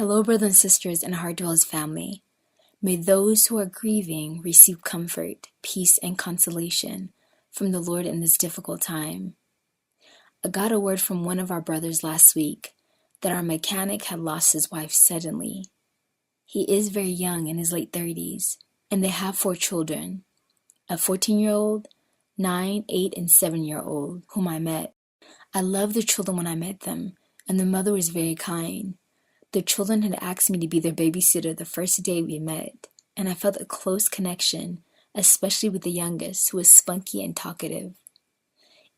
Hello, brothers and sisters and Heart Dwellers family. May those who are grieving receive comfort, peace, and consolation from the Lord in this difficult time. I got a word from one of our brothers last week that our mechanic had lost his wife suddenly. He is very young, in his late 30s, and they have 4 children, a 14-year-old, 9, 8, and 7-year-old, whom I met. I loved the children when I met them, and the mother was very kind. The children had asked me to be their babysitter the first day we met, and I felt a close connection, especially with the youngest, who was spunky and talkative.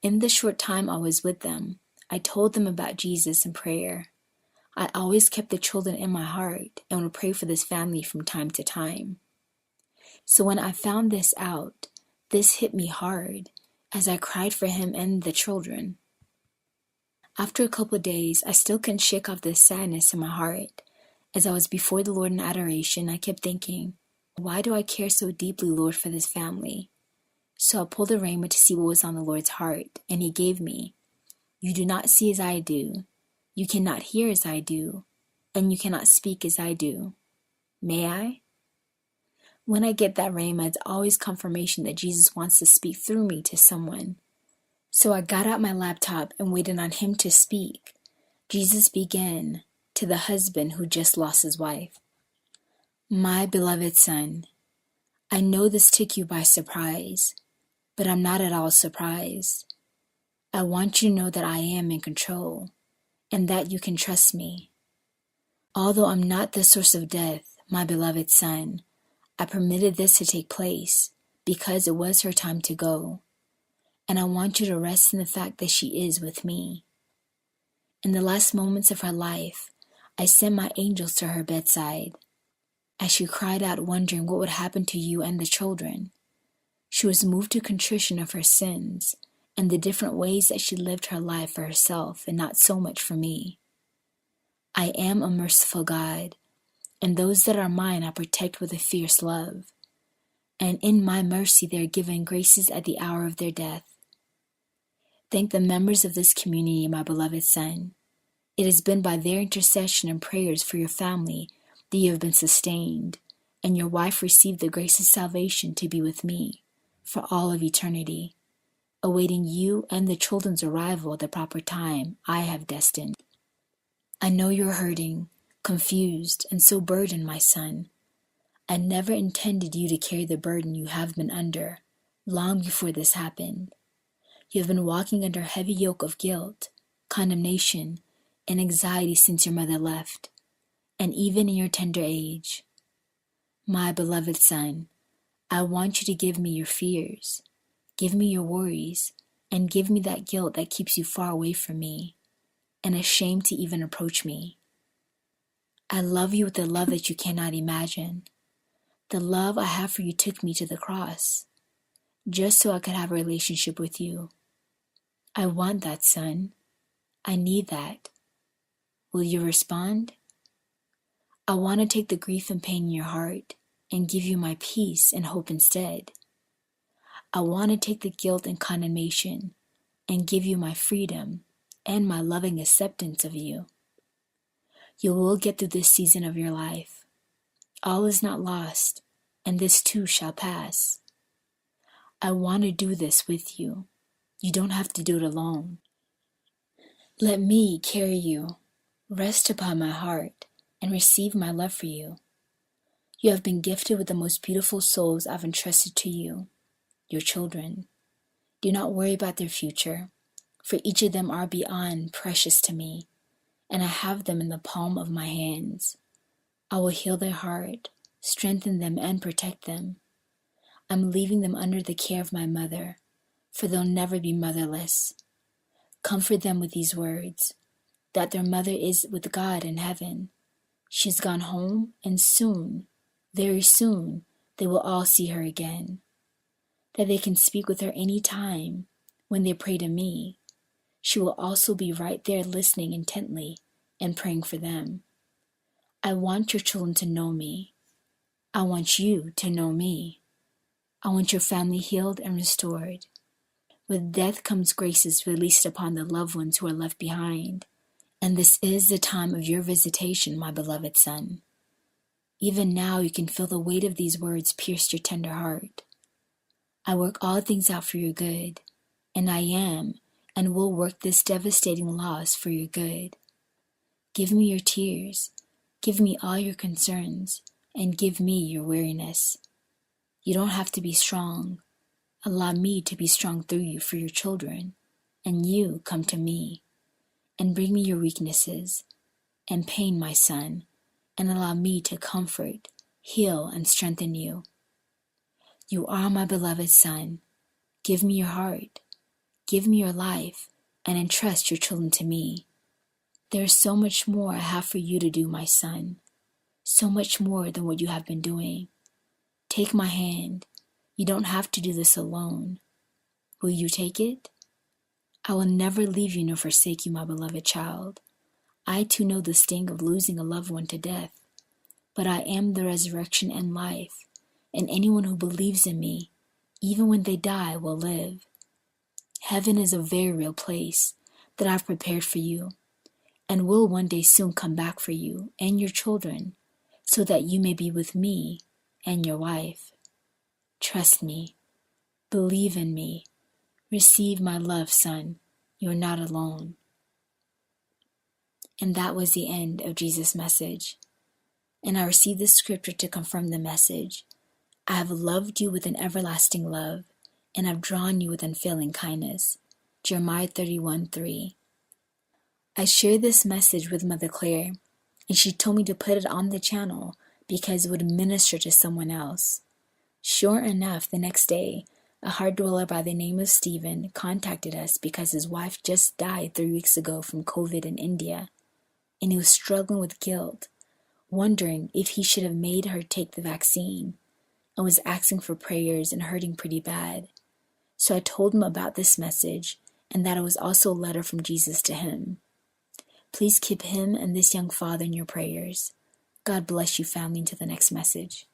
In the short time I was with them, I told them about Jesus and prayer. I always kept the children in my heart and would pray for this family from time to time. So when I found this out, this hit me hard, as I cried for him and the children. After a couple of days, I still couldn't shake off this sadness in my heart. As I was before the Lord in adoration, I kept thinking, why do I care so deeply, Lord, for this family? So I pulled a rhema to see what was on the Lord's heart, and he gave me, you do not see as I do, you cannot hear as I do, and you cannot speak as I do. May I? When I get that rhema, it's always confirmation that Jesus wants to speak through me to someone. So I got out my laptop and waited on him to speak. Jesus began to the husband who just lost his wife. My beloved son, I know this took you by surprise, but I'm not at all surprised. I want you to know that I am in control and that you can trust me. Although I'm not the source of death, my beloved son, I permitted this to take place because it was her time to go. And I want you to rest in the fact that she is with me. In the last moments of her life, I sent my angels to her bedside. As she cried out wondering what would happen to you and the children, she was moved to contrition of her sins and the different ways that she lived her life for herself and not so much for me. I am a merciful God, and those that are mine I protect with a fierce love. And in my mercy they are given graces at the hour of their death. Thank the members of this community, my beloved son. It has been by their intercession and prayers for your family that you have been sustained, and your wife received the grace of salvation to be with me for all of eternity, awaiting you and the children's arrival at the proper time I have destined. I know you're hurting, confused, and so burdened, my son. I never intended you to carry the burden you have been under long before this happened. You have been walking under a heavy yoke of guilt, condemnation, and anxiety since your mother left, and even in your tender age. My beloved son, I want you to give me your fears, give me your worries, and give me that guilt that keeps you far away from me, and ashamed to even approach me. I love you with a love that you cannot imagine. The love I have for you took me to the cross, just so I could have a relationship with you. I want that, son. I need that. Will you respond? I want to take the grief and pain in your heart and give you my peace and hope instead. I want to take the guilt and condemnation and give you my freedom and my loving acceptance of you. You will get through this season of your life. All is not lost, and this too shall pass. I want to do this with you. You don't have to do it alone. Let me carry you. Rest upon my heart and receive my love for you. You have been gifted with the most beautiful souls I've entrusted to you, your children. Do not worry about their future, for each of them are beyond precious to me, and I have them in the palm of my hands. I will heal their heart, strengthen them, and protect them. I'm leaving them under the care of my mother, for they'll never be motherless. Comfort them with these words, that their mother is with God in heaven. She's gone home, and soon, very soon, they will all see her again. That they can speak with her any time when they pray to me. She will also be right there listening intently and praying for them. I want your children to know me. I want you to know me. I want your family healed and restored. With death comes graces released upon the loved ones who are left behind, And this is the time of your visitation, my beloved son. Even now you can feel the weight of these words pierce your tender heart. I work all things out for your good, and I am and will work this devastating loss for your good. Give me your tears, give me all your concerns, and give me your weariness. You don't have to be strong. Allow me to be strong through you for your children, and you come to me, and bring me your weaknesses and pain, my son, and allow me to comfort, heal, and strengthen you. You are my beloved son. Give me your heart, give me your life, and entrust your children to me. There is so much more I have for you to do, my son, so much more than what you have been doing. Take my hand. You don't have to do this alone. Will you take it? I will never leave you nor forsake you, my beloved child. I too know the sting of losing a loved one to death, but I am the resurrection and life, and anyone who believes in me, even when they die, will live. Heaven is a very real place that I've prepared for you, and will one day soon come back for you and your children, so that you may be with me and your wife. Trust me. Believe in me. Receive my love, son. You're not alone. And that was the end of Jesus' message. And I received this scripture to confirm the message. I have loved you with an everlasting love, and I've drawn you with unfailing kindness. Jeremiah 31:3. I shared this message with Mother Claire, and she told me to put it on the channel because it would minister to someone else. Sure enough, the next day, a hard dweller by the name of Stephen contacted us because his wife just died 3 weeks ago from COVID in India, and he was struggling with guilt, wondering if he should have made her take the vaccine, and was asking for prayers and hurting pretty bad. So I told him about this message and that it was also a letter from Jesus to him. Please keep him and this young father in your prayers. God bless you, family, into the next message.